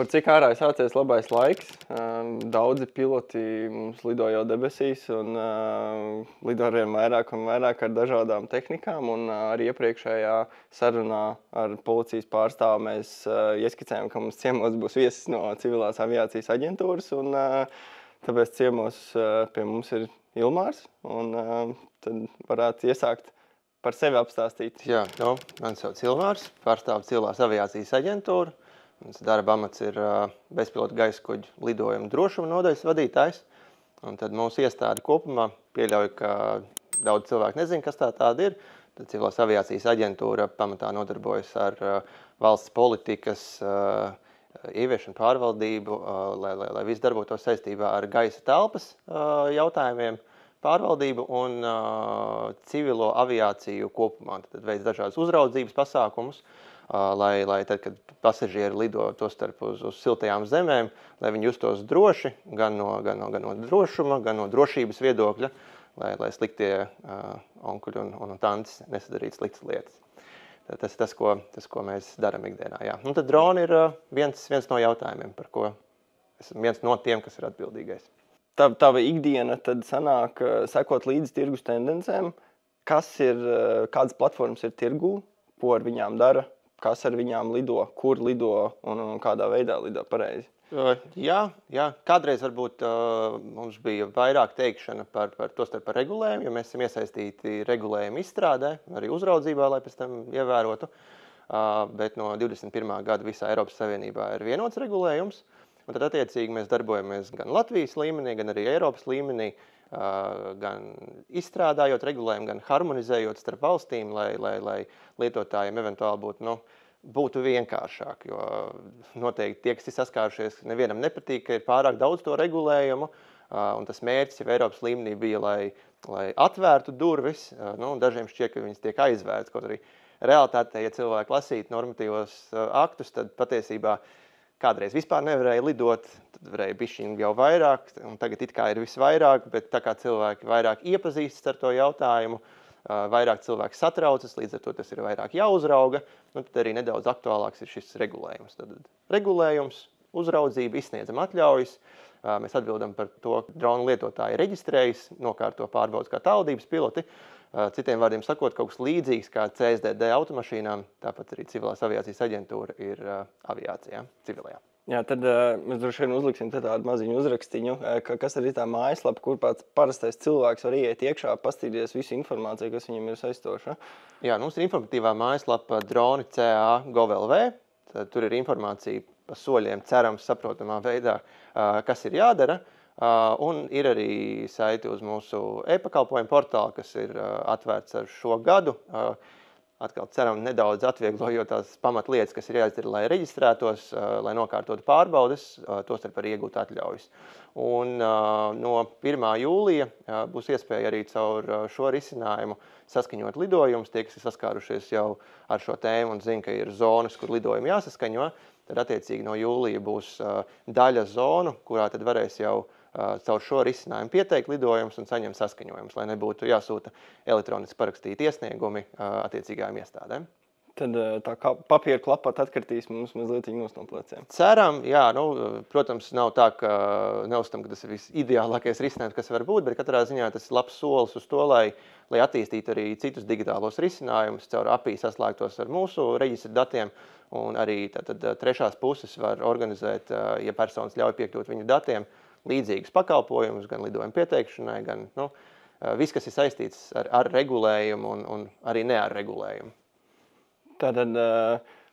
Par cik ārā ir sācies labais laiks. Daudzi piloti mums lido jau debesīs un lido arvien vairāk un vairāk ar dažādām tehnikām. Un arī iepriekšējā sarunā ar policijas pārstāvu mēs ieskicējām, ka mums ciemos būs viesis no Civilās aviācijas aģentūras. Un tāpēc ciemos pie mums ir Ilmārs. Un tad varētu iesākt par sevi apstāstīt. Jā, mani sauc Ilmārs, pārstāvu Civilās aviācijas aģentūru. Mans darba amats ir bezpilota gaisa kuģu lidojuma drošuma nodaļas vadītājs. Un tad mūsu iestāde kopumā pieļauj, ka daudz cilvēku nezina, kas tāda ir. Tad Civilās aviācijas aģentūra pamatā nodarbojas ar valsts politikas ieviešanu pārvaldību, lai viss darbotos saistībā ar gaisa telpas jautājumiem, pārvaldību un civilo aviāciju kopumā. Tad veids dažādas uzraudzības pasākumus, lai tad, kad pasažieri lido tostarp uz siltajām zemēm, lai viņi justos droši, gan no drošuma, gan no drošības viedokļa, lai sliktie onkuļi un tantes nesadarītu sliktas lietas. Tas ir tas, ko mēs darām ikdienā. Jā. Un tad droni ir viens no jautājumiem, par ko esmu viens no tiem, kas ir atbildīgais. Tava ikdiena tad sanāk sekot līdzi tirgus tendencēm, kādas platformas ir tirgū, ko ar viņām dara, kas ar viņām lido, kur lido un kādā veidā lido pareizi. Jā, kādreiz varbūt mums bija vairāk teikšana par regulējumu, jo mēs esam iesaistīti regulējumu izstrādē, arī uzraudzībā, lai pēc tam ievērotu. Bet no 21. gada visā Eiropas Savienībā ir vienots regulējums. Un tad attiecīgi mēs darbojamies gan Latvijas līmenī, gan arī Eiropas līmenī, gan izstrādājot regulējumu, gan harmonizējot starp valstīm, lai lietotājiem eventuāli būtu vienkāršāk. Jo noteikti tie, kas ir saskārušies, nevienam nepatīk, ka ir pārāk daudz to regulējumu, un tas mērķis jau Eiropas līmenī bija, lai atvērtu durvis, dažiem šķiet, ka viņas tiek aizvērts, kaut arī realitātē, ja cilvēki lasītu normatīvos aktus, tad patiesībā kādreiz vispār nevarēja lidot, tad varēja bišķiņ jau vairāk, un tagad it kā ir visvairāk, bet tā kā cilvēki vairāk iepazīstas ar to jautājumu, vairāk cilvēki satraucas, līdz ar to tas ir vairāk jāuzrauga, tad arī nedaudz aktuālāks ir šis regulējums. Tad regulējums, uzraudzība, izsniedzam atļaujas, mēs atbildam par to, ka dronu lietotāji reģistrējas, nokārto pārbaudas kā tālvadības piloti. Citiem vārdiem sakot, kaut kas līdzīgs kā CSDD automašīnām, tāpat arī Civilās aviācijas aģentūra ir aviācijā, civilajā. Jā, tad mēs droši vien uzliksim tādu maziņu uzrakstiņu, kas arī tā mājaslapa, kur pats parastais cilvēks var ieiet iekšā, pastīties visu informāciju, kas viņam ir saistoša. Jā, mums ir informatīvā mājaslapa droni.ca.gov.lv, tur ir informācija pa soļiem, cerams, saprotamā veidā, kas ir jādara. Un ir arī saiti uz mūsu e-pakalpojumu portālu, kas ir atvērts ar šo gadu. Atkal ceram nedaudz atvieglojot tās pamatlietas, kas ir jāizdara, lai reģistrētos, lai nokārtotu pārbaudes, tostarp arī iegūt atļaujas. Un no 1. jūlija būs iespēja arī caur šo risinājumu saskaņot lidojumus. Tie, kas ir saskārušies jau ar šo tēmu un zina, ka ir zonas, kur lidojumi jāsaskaņo, tad attiecīgi no jūlija būs daļa zonu, kurā tad varēs jau caur šo risinājumu pieteikt lidojumus un saņemt saskaņojumus, lai nebūtu jāsūta elektroniski parakstīti iesniegumi attiecīgajām iestādēm. Tad tā kā papīra klapāt atkritīs mums mazliet no pleciem. Ceram, jā, protams, nav tā, ka neuzstam, ka tas ir visideālākais risinājums, kas var būt, bet katrā ziņā tas ir labs solis uz to, lai attīstītu arī citus digitālos risinājumus, caur API saslēgtos ar mūsu reģistra datiem, un arī trešās puses var organizēt, ja personas ļauj piekļūt viņu datiem, līdzīgus pakalpojumus, gan lidojuma pieteikšanai, gan viss, kas ir saistīts ar regulējumu un arī ne ar regulējumu. Tātad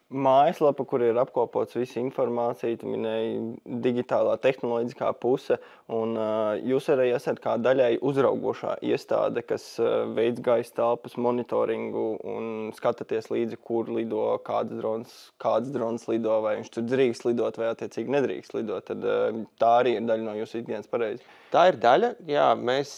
mājaslapa, kur ir apkopots visa informācija, tu minēji digitālā tehnoloģiskā puse, un jūs arī esat kā daļai uzraugošā iestāde, kas veids gaisa telpas monitoringu un skatāties līdzi, kur lido, kāds drons lido, vai viņš tur drīkst lidot vai attiecīgi nedrīkst lidot. Tad tā arī ir daļa no jūsu ikdienas pareizi. Tā ir daļa, jā, mēs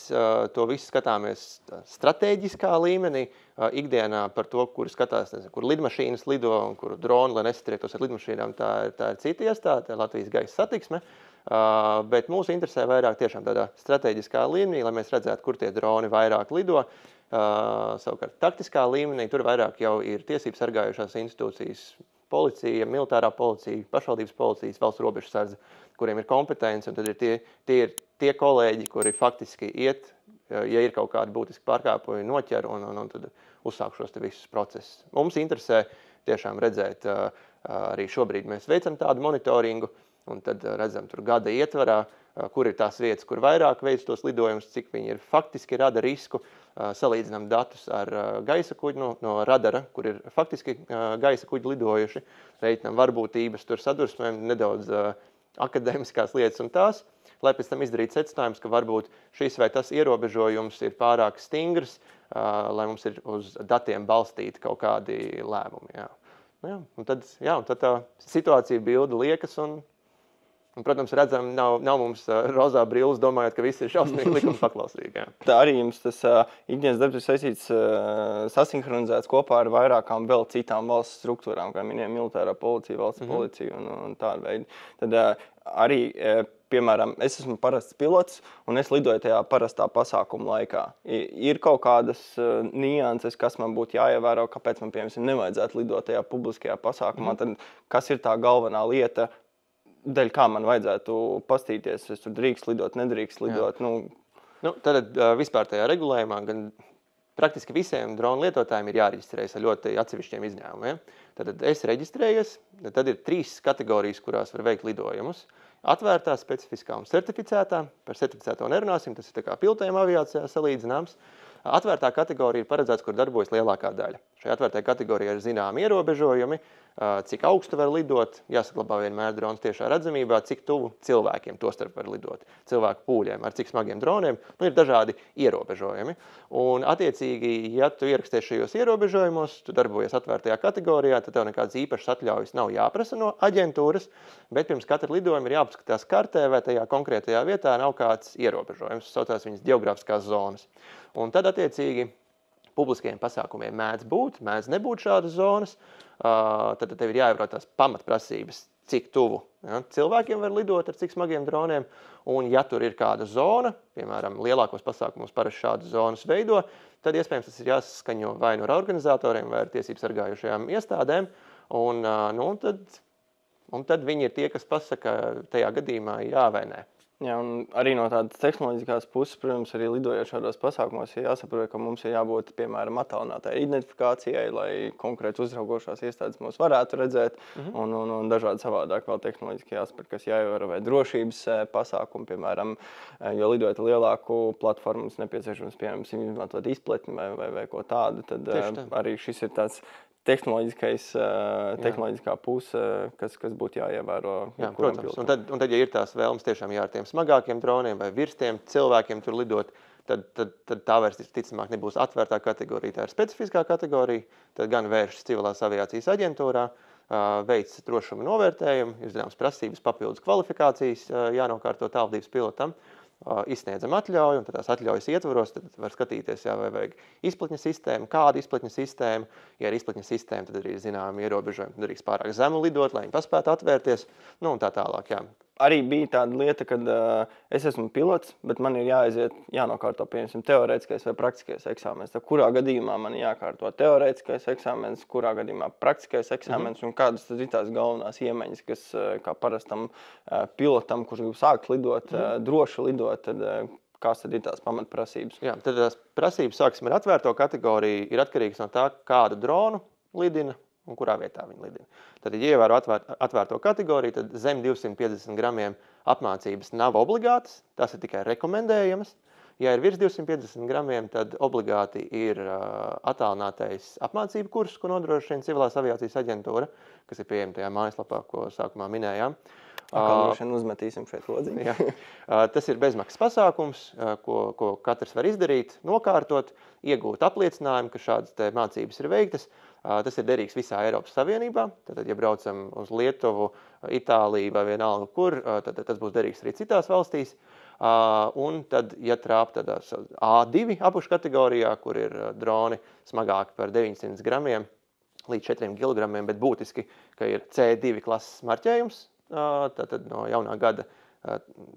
to visu skatāmies stratēģiskā līmenī, ikdienā par to, kur skatās, kur lidmašīnas lido un kur droni, lai nesatriektos ar lidmašīnām, tā ir cita iestāde, tā ir Latvijas gaisa satiksme, bet mūs interesē vairāk tiešām tādā stratēģiskā līmenī, lai mēs redzētu, kur tie droni vairāk lido. Savukārt taktiskā līmenī tur vairāk jau ir tiesības sargājušās institūcijas policija, militārā policija, pašvaldības policijas, valsts robežsardze, kuriem ir kompetence, un tad ir tie kolēģi, kuri faktiski iet, ja ir kaut kādi būtiski pārkāpumi, noķer un tad uzsāk šos te visus procesus. Mums interesē tiešām redzēt, arī šobrīd mēs veicam tādu monitoringu, un tad redzam tur gada ietvarā, kur ir tās vietas, kur vairāk veic tos lidojumus, cik viņi ir faktiski rada risku, salīdzinām datus ar gaisa kuģi no radara, kur ir faktiski gaisa kuģi lidojuši, reiķinām varbūtības, tur sadursmēm, nedaudz akadēmiskās lietas un tās, lai pēc tam izdarītu secinājumus, ka varbūt šis vai tas ierobežojums ir pārāk stingrs, lai mums ir uz datiem balstīti kaut kādi lēmumi. Jā. Un tad tā situācija bilde liekas un protams, redzam, nav mums rozā brilles, domājot, ka viss ir šausmīgi likuma paklausīgi. Jā. Tā arī jums tas ikdienas darbs ir saistīts sasinhronizēts kopā ar vairākām vēl citām valsts struktūrām, kā minēja militārā policija, valsts policija un tāda veida. Tad arī, piemēram, es esmu parasts pilots un es lidoju tajā parastā pasākuma laikā. Ir kaut kādas nianses, kas man būtu jāievēro, kāpēc man, piemēram, nevajadzētu lidot tajā publiskajā pasākumā, tad kas ir tā galvenā lieta, dēļ kā man vajadzētu pastīties, es tur drīkst lidot, nedrīkst lidot. Tad vispār tajā regulējumā gan praktiski visiem dronu lietotājiem ir jāreģistrējas ar ļoti atsevišķiem izņēmumiem. Tad es reģistrējies, tad ir 3 kategorijas, kurās var veikt lidojumus. Atvērtā, specifiskā un certificētā. Par certificēto nerunāsim, tas ir tā kā pilotējuma aviācijā salīdzināms. Atvērtā kategorija ir paredzēts, kur darbojas lielākā daļa. Šajā atvērtajā kategorijā ir zināmi ierobežojumi, cik augstu var lidot, jāsaglabā vienmēr drons tiešā redzamībā, cik tuvu cilvēkiem tostarp var lidot, cilvēku pūļiem, ar cik smagiem droniem, ir dažādi ierobežojumi. Un attiecīgi, ja tu ieraksties šajos ierobežojumos, tu darbojies atvērtajā kategorijā, tad tev nekādas īpašas atļaujas nav jāprasa no aģentūras, bet pirms katra lidojuma ir jāpaskatās kartē, vai tajā konkrētajā vietā nav kāds ierobežojums, saucās viņas geogrāfiskās zonas. Un tad attiecīgi publiskajiem pasākumiem mēdz nebūt šādas zonas, tad tev ir jāievēro tās pamatprasības, cik tuvu cilvēkiem var lidot ar cik smagiem droniem, un ja tur ir kāda zona, piemēram, lielākos pasākumos parasti šādas zonas veido, tad iespējams tas ir jāsaskaņo vai no organizatoriem, vai ar tiesību sargājušajām iestādēm, un tad viņi ir tie, kas pasaka tajā gadījumā jā vai nē. Jā, un arī no tādas tehnoloģiskās puses, protams, arī lidojot šādos pasākumos, ir jāsaprot, ka mums ir jābūt, piemēram, attālinātai identifikācijai, lai konkrēti uzraugošās iestādes mūs varētu redzēt, un dažādi savādāk vēl tehnoloģiskie aspekti, kas jāievēro, vai drošības pasākumi, piemēram, jo lidojot lielāku platformu, mums nepieciešams, piemēram, izmantot izpletni vai ko tādu, tad arī šis ir tāds tehnoloģiskā puse, kas būtu jāievēro. Jā, protams. Un tad, ja ir tās vēlmes tiešām ar tiem smagākiem droniem vai virs tiem cilvēkiem tur lidot, tad tā vairs ticamāk nebūs atvērtā kategorija, tā ir specifiskā kategorija, tad gan vēršas civilās aviācijas aģentūrā, veic drošuma novērtējumu, ir zināmas prasības, papildus kvalifikācijas jānokārto tālvadības pilotam, izsniedzam atļauju, un tad tās atļaujas ietvaros, tad var skatīties, vai vajag izplatņa sistēmu, kāda izplatņa sistēma. Ja ir izplatņa sistēma, tad arī zināmi ierobežojumi, tad drīkst pārāk zemu lidot, lai viņi paspētu atvērties, un tā tālāk, jā. Arī bija tāda lieta, kad es esmu pilots, bet man ir jānokārto, piemēram, teorētiskais vai praktiskais eksāmens. Tad kurā gadījumā man jākārto teorētiskais eksāmens, kurā gadījumā praktiskais eksāmens, un kādas tad ir tās galvenās iemaņas, kas kā parastam pilotam, kurš grib sākt lidot, droši lidot, tad kāds tad ir tās pamatprasības? Jā, tad tās prasības, sāksim ar atvērto kategoriju, ir atkarīgs no tā, kādu dronu lidina un kurā vietā viņi lidina. Tad, ja ievēro atvērto kategoriju, tad zem 250 gramiem apmācības nav obligātas, tās ir tikai rekomendējamas. Ja ir virs 250 gramiem, tad obligāti ir attālinātais apmācību kurs, ko nodrošina Civilās aviācijas aģentūra, kas ir pieejama tajā mājaslapā, ko sākumā minējām. Uzmetīsim šeit lodziņu. Tas ir bezmaksas pasākums, ko katrs var izdarīt, nokārtot, iegūt apliecinājumu, ka šādas mācības ir veiktas. Tas ir derīgs visā Eiropas Savienībā. Tad, ja braucam uz Lietuvu, Itāliju vai vienalga kur, tad tas būs derīgs arī citās valstīs. Un tad, ja trāp tādā A2 apakškategorijā, kur ir droni smagāki par 900 gramiem līdz 4 kilogramiem, bet būtiski, ka ir C2 klases marķējums, tad no jaunā gada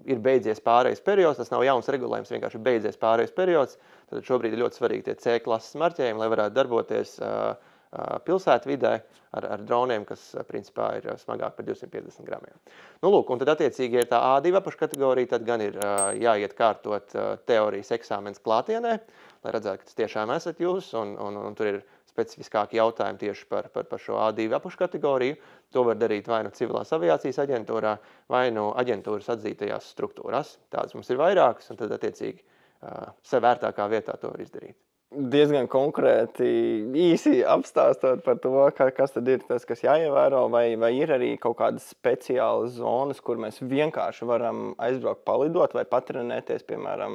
ir beidzies pārējais periods, tas nav jauns regulējums, vienkārši beidzies pārējais periods, tad šobrīd ir ļoti svarīgi tie C klases marķējumi, lai varētu darboties pilsētvidē ar droniem, kas principā ir smagāk par 250 gramiem. Nu, lūk, un tad attiecīgi ir tā A2 apakškategorija, tad gan ir jāiet kārtot teorijas eksāmens klātienē, lai redzētu, ka tas tiešām esat jūs, un tur ir specifiskāki jautājumi tieši par šo A2 apakškategoriju. To var darīt vai nu civilās aviācijas aģentūrā, vai nu aģentūras atzītajās struktūrās. Tādas mums ir vairākas, un tad attiecīgi sev vērtākā vietā to var izdarīt. Diezgan konkrēti, īsi apstāstot par to, kas tad ir tas, kas jāievēro, vai ir arī kaut kādas speciālas zonas, kur mēs vienkārši varam aizbraukt, palidot vai patrenēties, piemēram,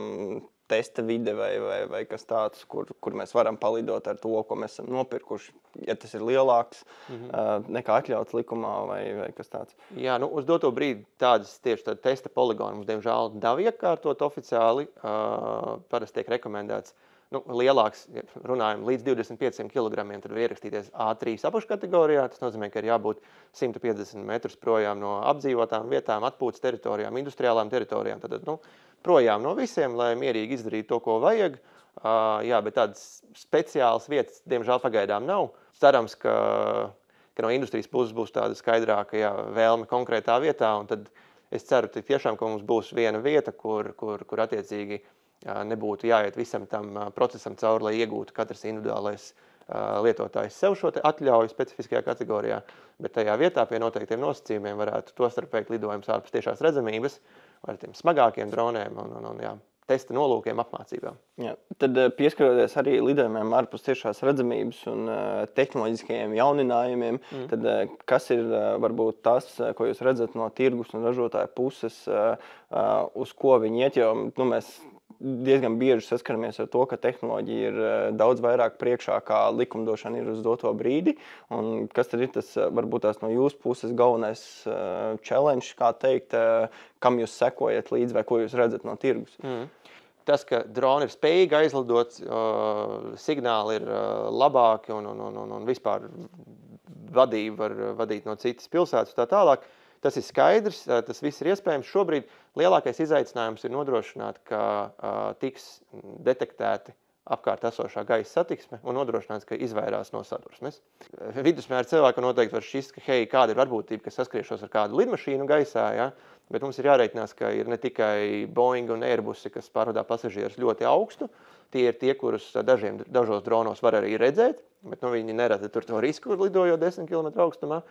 testa vide vai kas tāds, kur mēs varam palidot ar to, ko mēs esam nopirkuši, ja tas ir lielāks nekā atļauts likumā vai kas tāds. Jā, nu uz doto brīdi tādas tieši testa poligoni mums, diemžēl, nav iekārtot oficiāli. Parasti tiek rekomendēts lielāks, runājam, līdz 25 kilogramiem, tad var ierakstīties A3 apakškategorijā. Tas nozīmē, ka ir jābūt 150 metrus projām no apdzīvotām vietām, atpūtas teritorijām, industriālām teritorijām. Tad, projām no visiem, lai mierīgi izdarītu to, ko vajag. Jā, bet tādas speciālas vietas, diemžēl, pagaidām nav. Cerams, ka no industrijas puses būs tāda skaidrāka vēlme konkrētā vietā, un tad es ceru tiešām, ka mums būs viena vieta, kur attiecīgi nebūtu jāiet visam tam procesam cauri, lai iegūtu katrs individuālais lietotājs sev šo atļauju specifiskajā kategorijā, bet tajā vietā pie noteiktiem nosacījumiem varētu tostarp veikt lidojumus ārpus tiešās redzamības ar tiem smagākiem droniem un testa nolūkiem apmācībām. Jā, tad pieskaroties arī lidojumiem ārpus tiešās redzamības un tehnoloģiskajiem jauninājumiem, tad kas ir varbūt tas, ko jūs redzat no tirgus un ražotāju puses, uz ko viņi iet, jo mēs diezgan bieži saskaramies ar to, ka tehnoloģija ir daudz vairāk priekšā, kā likumdošana ir uz doto brīdi. Un kas tad ir tas, varbūt tās no jūsu puses galvenais challenge, kā teikt, kam jūs sekojat līdzi vai ko jūs redzat no tirgus? Tas, ka droni ir spējīgi aizlidot, signāli ir labāki un vispār vadību var vadīt no citas pilsētas tā tālāk. Tas ir skaidrs, tas viss ir iespējams. Šobrīd lielākais izaicinājums ir nodrošināt, ka tiks detektēti apkārt esošā gaisa satiksme un nodrošināts, ka izvairās no sadursmes. Vidusmēra cilvēkam noteikti var šķist, ka kāda ir varbūtība, ka saskriešanos ar kādu lidmašīnu gaisā, ja? Bet mums ir jārēķinās, ka ir ne tikai Boeing un Airbusi, kas pārvadā pasažierus ļoti augstu. Tie ir tie, kurus dažos dronos var arī redzēt, bet viņi nerada tur to risku, lidojot 10 km augstumā.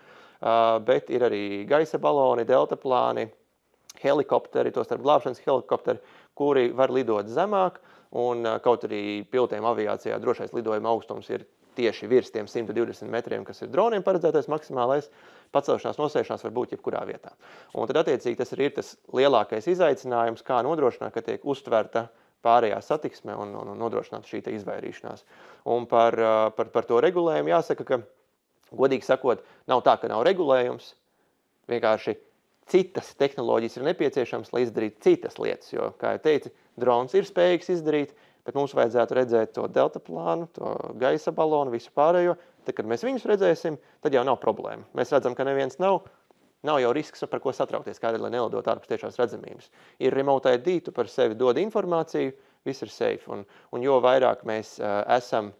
Bet ir arī gaisa baloni, deltaplāni, helikopteri, tostarp glābšanas helikopteri, kuri var lidot zemāk, un kaut arī pilotiem aviācijā drošais lidojuma augstums ir tieši virs tiem 120 metriem, kas ir droniem paredzētais maksimālais, pacelšanās, nosēšanās var būt jebkurā vietā. Un tad attiecīgi tas ir tas lielākais izaicinājums, kā nodrošināt, ka tiek uztverta pārējā satiksme un nodrošināt šī izvairīšanās. Un par to regulējumu jāsaka, ka godīgi sakot, nav tā, ka nav regulējums, vienkārši citas tehnoloģijas ir nepieciešams, lai izdarītu citas lietas, jo, kā jau teici, drons ir spējīgs izdarīt, bet mums vajadzētu redzēt to deltaplānu, to gaisa balonu, visu pārējo. Tad, kad mēs viņus redzēsim, tad jau nav problēma. Mēs redzam, ka neviens nav jau risks, par ko satraukties, kādēļ, lai nelidot ārpus tiešās redzamības. Ir remote ID, tu par sevi dod informāciju, viss ir safe. Un jo vairāk mēs esam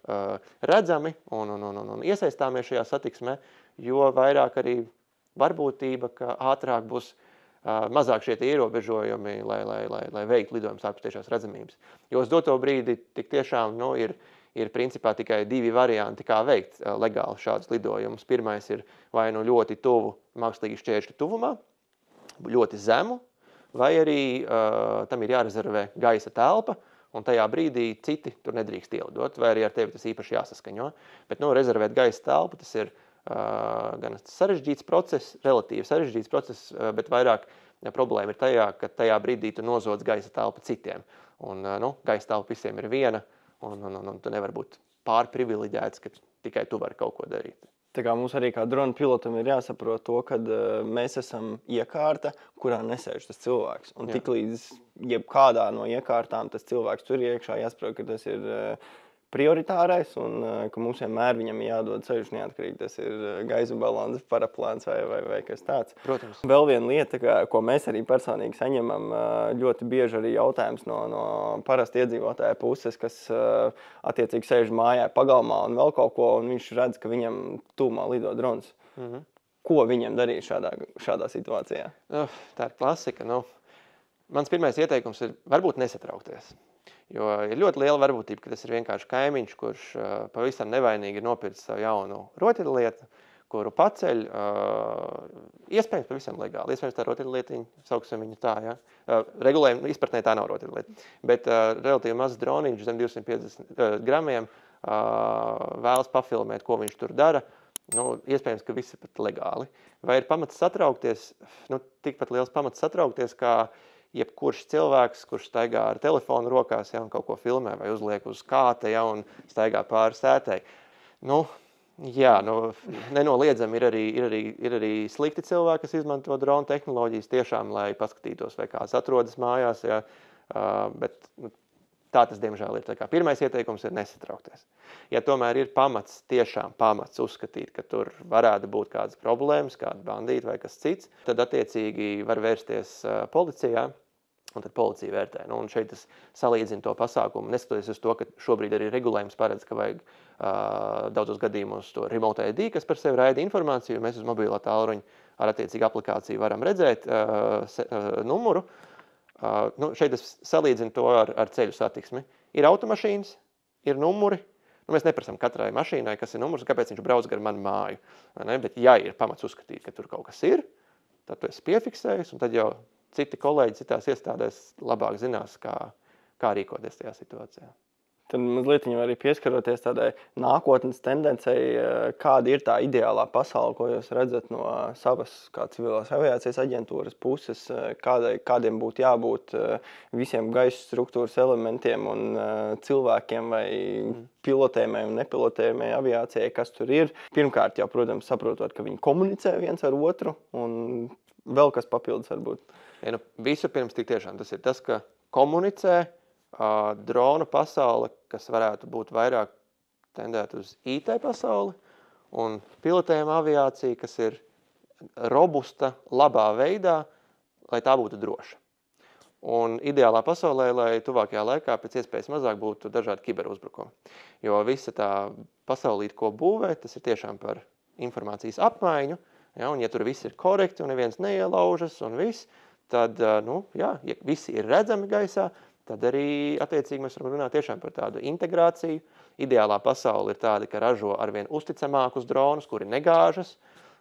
redzami un iesaistāmies šajā satiksmē, jo vairāk arī varbūtība, ka ātrāk būs mazāk šie ierobežojumi, lai veiktu lidojumus ārpus tiešās redzamības. Jo uz doto brīdi tik tiešām ir principā tikai divi varianti, kā veikt legāli šādus lidojumus. Pirmais ir vai nu ļoti tuvu mākslīgi šķēršļu tuvumā, ļoti zemu, vai arī tam ir jārezervē gaisa telpa, un tajā brīdī citi tur nedrīkst ielidot, vai arī ar tevi tas īpaši jāsaskaņo. Bet rezervēt gaisa telpu, tas ir gan sarežģīts process, relatīvi sarežģīts process, bet vairāk problēma ir tajā, ka tajā brīdī tu nozodz gaisa telpu citiem. Un gaisa telpa visiem ir viena, un tu nevar būt pārprivileģēts, ka tikai tu vari kaut ko darīt. Tā kā mums arī kā drona pilotam ir jāsaprot to, ka mēs esam iekārta, kurā nesēž tas cilvēks. Un tik līdz jebkādā no iekārtām tas cilvēks tur iekšā jāsaprot, ka tas ir prioritārais un ka mums vienmēr viņam jādod ceļš neatkarīgi. Tas ir gaisa balons, paraplāns vai kas tāds. Protams. Vēl viena lieta, ko mēs arī personīgi saņemam, ļoti bieži arī jautājums no parasta iedzīvotāja puses, kas attiecīgi sēž mājā pagalmā un vēl kaut ko, un viņš redz, ka viņam tūmā lido drons. Ko viņam darīt šādā situācijā? Tā ir klasika. Mans pirmais ieteikums ir varbūt nesatraukties. Jo ir ļoti liela varbūtība, ka tas ir vienkārši kaimiņš, kurš pavisam nevainīgi ir nopircis savu jaunu rotaļlietu, kuru paceļ, iespējams pavisam legāli. Iespējams tā rotaļlietiņa, sauksim viņu tā, ja. Regulējuma izpratnē tā nav rotaļlieta. Bet relatīvi mazs droniņš zem 250 gramiem vēlas pafilmēt, ko viņš tur dara. Iespējams, ka viss ir pat legāli. Vai ir pamats satraukties? Tikpat liels pamats satraukties, kā jebkurš cilvēks, kurš staigā ar telefonu rokās, ja, un kaut ko filmē vai uzliek uz kāta, ja, un staigā pāri sētei. Nenoliedzami ir arī slikti cilvēki, kas izmanto drona tehnoloģijas tiešām, lai paskatītos, vai kāds atrodas mājās, ja, bet tā tas, diemžēl, ir. Tā kā pirmais ieteikums ir nesatraukties. Ja tomēr ir tiešām pamats uzskatīt, ka tur varētu būt kādas problēmas, kādi bandīti vai kas cits, tad attiecīgi var vērsties policijā, un tad policija vērtē. Un šeit es salīdzinu to pasākumu, neskatoties uz to, ka šobrīd arī regulējums paredz, ka vajag daudzos gadījumos to remote ID, kas par sevi raida informāciju, mēs uz mobilā tālruņa ar attiecīgu aplikāciju varam redzēt numuru. Šeit es salīdzinu to ar ceļu satiksmi. Ir automašīnas, ir numuri. Mēs neprasām katrai mašīnai, kas ir numurs, kāpēc viņš brauc gar manu māju. Bet ja ir pamats uzskatīt, ka tur kaut kas ir, tad tu esi piefiksējis, un tad jau citi kolēģi citās iestādēs labāk zinās, kā rīkoties tajā situācijā. Tad mazliet arī pieskaroties tādai nākotnes tendencei, kāda ir tā ideālā pasaule, ko jūs redzat no savas kā civilās aviācijas aģentūras puses, kādiem būtu jābūt visiem gaisa struktūras elementiem un cilvēkiem vai pilotējumai un nepilotējumai aviācijai, kas tur ir. Pirmkārt jau, protams, saprotot, ka viņi komunicē viens ar otru un vēl kas papildus varbūt. Vispirms tik tiešām tas ir tas, ka komunicē drona pasaule, kas varētu būt vairāk tendēt uz IT pasauli, un pilotējuma aviācija, kas ir robusta, labā veidā, lai tā būtu droša. Un ideālā pasaulē, lai tuvākajā laikā pēc iespējas mazāk būtu dažādi kiberuzbrukumi. Jo visa tā pasaulīte, ko būvē, tas ir tiešām par informācijas apmaiņu, ja, un ja tur viss ir korekti un neviens neielaužas un viss, tad, ja visi ir redzami gaisā, tad arī attiecīgi mēs varam runāt tiešām par tādu integrāciju. Ideālā pasaule ir tāda, ka ražo arvien uzticamākus dronus, kuri negāžas,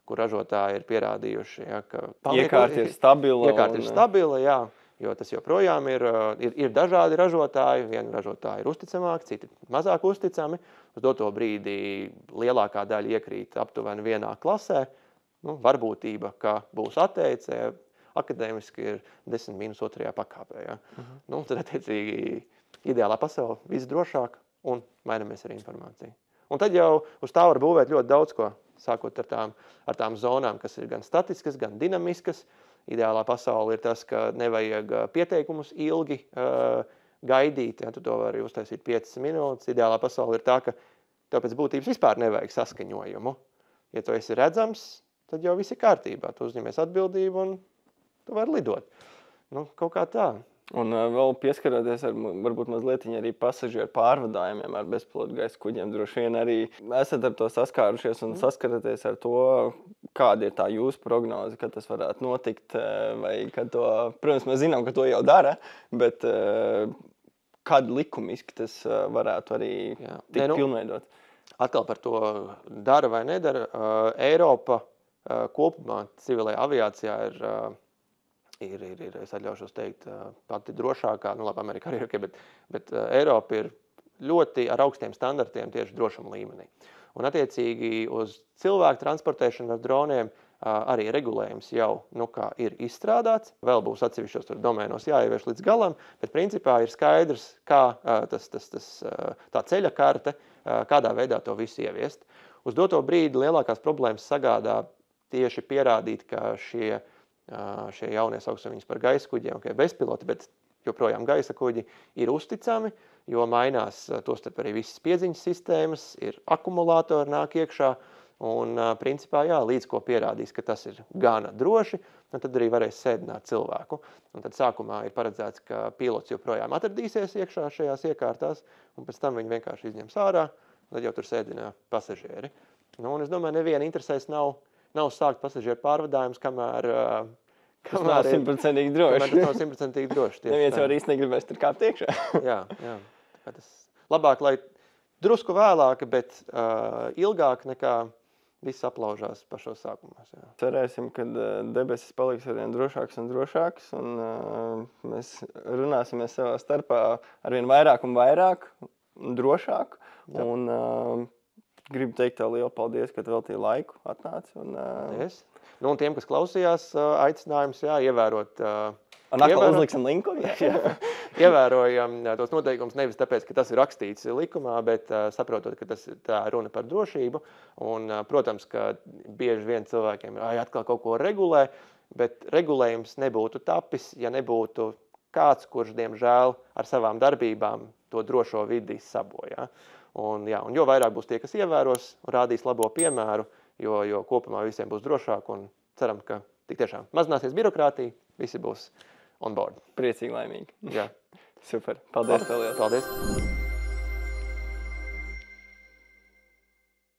kur ražotāji ir pierādījuši, ja, ka iekārta ir stabila. Iekārta ir stabila, jā, jo tas joprojām ir dažādi ražotāji. Vieni ražotāji ir uzticamāki, citi mazāk uzticami. Uz doto brīdī lielākā daļa iekrīt aptuveni vienā klasē. Varbūtība, ka būs atteicē, akadēmiski ir 10-2 pakāpē. Ja? Tad attiecīgi ideālā pasaule visdrošāk un mainamies ar informāciju. Un tad jau uz tā var būvēt ļoti daudz ko, sākot ar tām zonām, kas ir gan statiskas, gan dinamiskas. Ideālā pasaule ir tas, ka nevajag pieteikumus ilgi gaidīt, ja? Tu to vari uztaisīt 5 minūtes. Ideālā pasaule ir tā, ka tev pēc būtības vispār nevajag saskaņojumu. Ja tu esi redzams, tad jau viss ir kārtībā. Tu uzņemies atbildību un tu vari lidot. Kaut kā tā. Un vēl pieskaroties varbūt mazliet arī pasažieru pārvadājumiem ar bezpilotu gaisa kuģiem. Droši vien arī esat ar to saskārušies un saskaraties ar to, kāda ir tā jūsu prognoze, kad tas varētu notikt. Vai kad to, protams, mēs zinām, ka to jau dara, bet kad likumiski tas varētu arī tikt pilnveidot? Atkal par to dara vai nedara. Eiropa kopumā civilajā aviācijā ir, es atļaušos teikt, pati drošākā, labi, Amerikā arī ir, bet Eiropa ir ļoti ar augstiem standartiem tieši drošuma līmenī. Un attiecīgi uz cilvēku transportēšanu ar droniem arī regulējums jau ir izstrādāts. Vēl būs atsevišķos domēnos jāievieš līdz galam, bet principā ir skaidrs, kā tā ceļa karte, kādā veidā to visu ieviest. Uz doto brīdi lielākās problēmas sagādā tieši pierādīt, ka šie jaunie sauksim viņus par gaisa kuģiem, bezpiloti, bet joprojām gaisa kuģi ir uzticami, jo mainās tostarp arī visas piedziņas sistēmas, ir akumulātori nāk iekšā, un principā, jā, līdz ko pierādīs, ka tas ir gana droši, un tad arī varēs sēdināt cilvēku. Un tad sākumā ir paredzēts, ka pilots joprojām atradīsies iekšā šajās iekārtās, un pēc tam viņi vienkārši izņems ārā, tad jau tur sēdinā pasažieri. Nu, un es domāju, neviena interesēs nav sākt pasažieru pārvadājums, kamēr Tas nav 100% droši. tas nav 100% droši. Neviens jau arī negribēs tur kāpt iekšā. Jā. Tā kā tas labāk, lai drusku vēlāk, bet ilgāk nekā viss aplaužās pašos sākumos. Jā. Cerēsim, ka debesis paliks arvien drošāks un drošāks, un mēs runāsimies savā starpā arvien vairāk un vairāk, un drošāk. Jā. Un gribu teikt tev lielu paldies, ka tu veltīji laiku atnāci. Paldies. Nu, un tiem, kas klausījās, aicinājums, jā, ievērot... Uzliksim linku. Ievērojam tos noteikumus nevis tāpēc, ka tas ir rakstīts likumā, bet saprotot, ka tas tā runa par drošību. Un, protams, ka bieži vien cilvēkiem atkal kaut ko regulē, bet regulējums nebūtu tapis, ja nebūtu kāds, kurš, diemžēl, ar savām darbībām to drošo vidi sabojā. Un jo vairāk būs tie, kas ievēros un rādīs labo piemēru, jo kopumā visiem būs drošāk, un ceram, ka tik tiešām mazināsies birokrātija, visi būs on board. Priecīgi, laimīgi. Jā. Super. Paldies tev liels. Paldies.